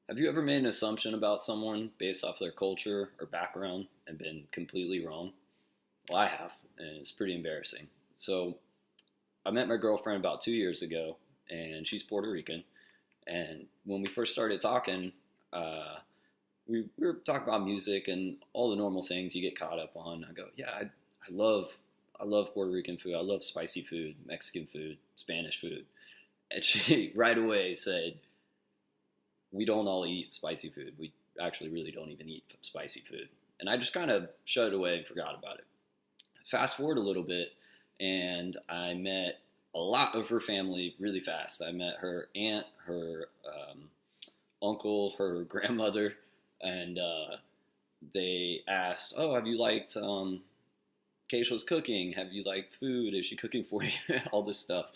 Have you ever made an assumption about someone based off their culture or background and been completely wrong? Well, I have, and it's pretty embarrassing. So, I met my girlfriend about 2 years ago, and she's Puerto Rican. And when we first started talking, uh, we were talking about music and all the normal things you get caught up on. I go, yeah, I love Puerto Rican food. I love spicy food, Mexican food, Spanish food. And she right away said, we don't all eat spicy food. We actually really don't even eat spicy food. And I just kind of shut it away and forgot about it. Fast forward a little bit, and I met a lot of her family really fast. I met her aunt, her uncle, her grandmother, and they asked, "Oh, have you liked Keisha's cooking? Have you liked food? Is she cooking for you?" All this stuff.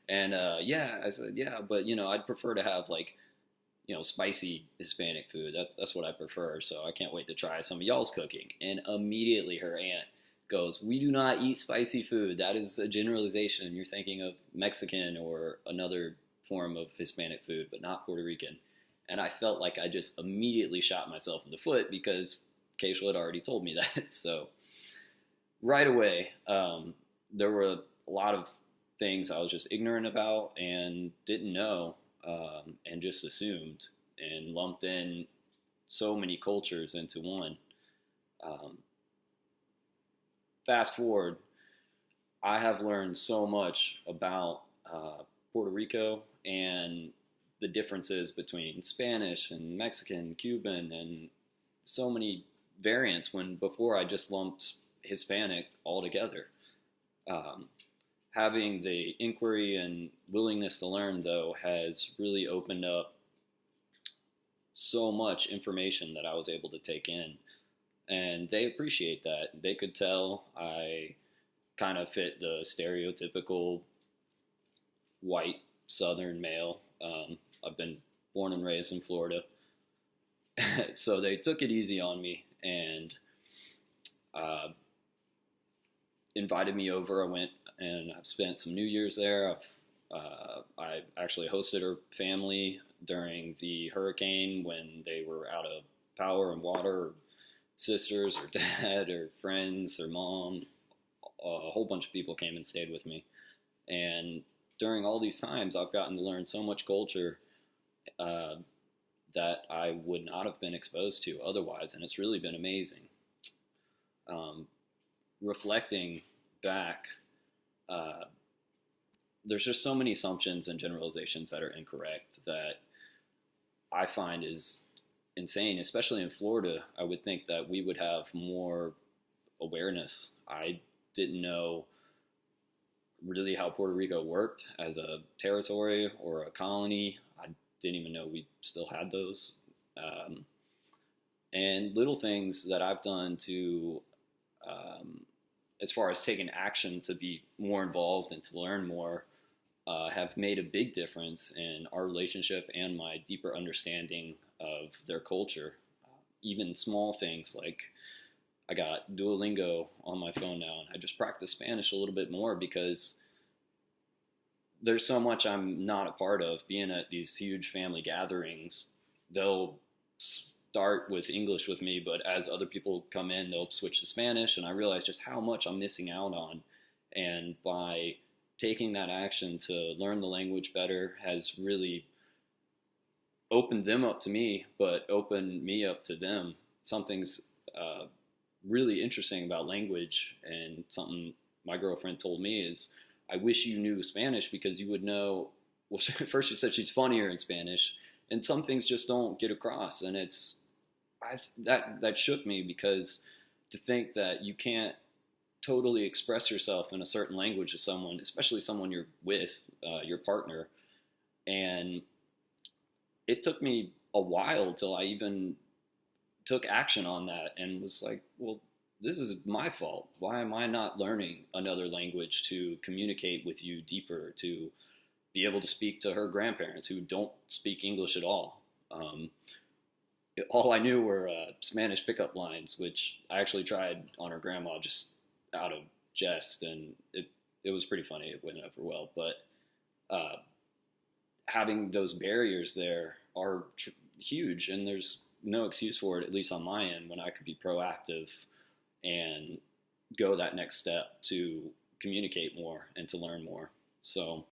And yeah, I said, yeah, but I'd prefer to have like spicy Hispanic food. That's what I prefer. So I can't wait to try some of y'all's cooking. And immediately her aunt goes, "We do not eat spicy food. That is a generalization. You're thinking of Mexican or another form of Hispanic food, but not Puerto Rican." And I felt like I just immediately shot myself in the foot because Keisha had already told me that. So right away, there were a lot of things I was just ignorant about and didn't know, and just assumed and lumped in so many cultures into one. Um, Fast forward, I have learned so much about Puerto Rico and the differences between Spanish and Mexican, Cuban, and so many variants when before I just lumped Hispanic all together. Um, Having the inquiry and willingness to learn, though, has really opened up so much information that I was able to take in. And they appreciate that. They could tell I kind of fit the stereotypical white Southern male. I've been born and raised in Florida. So they took it easy on me and uh, invited me over. I went and I've spent some New Year's there. I actually hosted her family during the hurricane when they were out of power and water, or sisters or dad or friends or mom. A whole bunch of people came and stayed with me. And during all these times, I've gotten to learn so much culture uh, that I would not have been exposed to otherwise. And it's really been amazing. Um, Reflecting back, uh, there's just so many assumptions and generalizations that are incorrect that I find is insane, especially in Florida. I would think that we would have more awareness. I didn't know really how Puerto Rico worked as a territory or a colony. I didn't even know we still had those. Um, and little things that I've done to as far as taking action to be more involved and to learn more, have made a big difference in our relationship and my deeper understanding of their culture. Even small things like I got Duolingo on my phone now, and I just practice Spanish a little bit more because there's so much I'm not a part of. Being at these huge family gatherings, they'll start with English with me, but as other people come in, they'll switch to Spanish, and I realize just how much I'm missing out on. And by taking that action to learn the language better has really opened them up to me, but opened me up to them. Something's really interesting about language, and something my girlfriend told me is, I wish you knew Spanish because you would know. Well, first she said she's funnier in Spanish, and some things just don't get across, and that shook me because to think that you can't totally express yourself in a certain language to someone, especially someone you're with, your partner, and it took me a while till I even took action on that and was like, well, this is my fault. Why am I not learning another language to communicate with you deeper, to be able to speak to her grandparents who don't speak English at all? All I knew were Spanish pickup lines, which I actually tried on her grandma just out of jest, and it was pretty funny. It went over well, but having those barriers there are huge, and there's no excuse for it, at least on my end, when I could be proactive and go that next step to communicate more and to learn more. So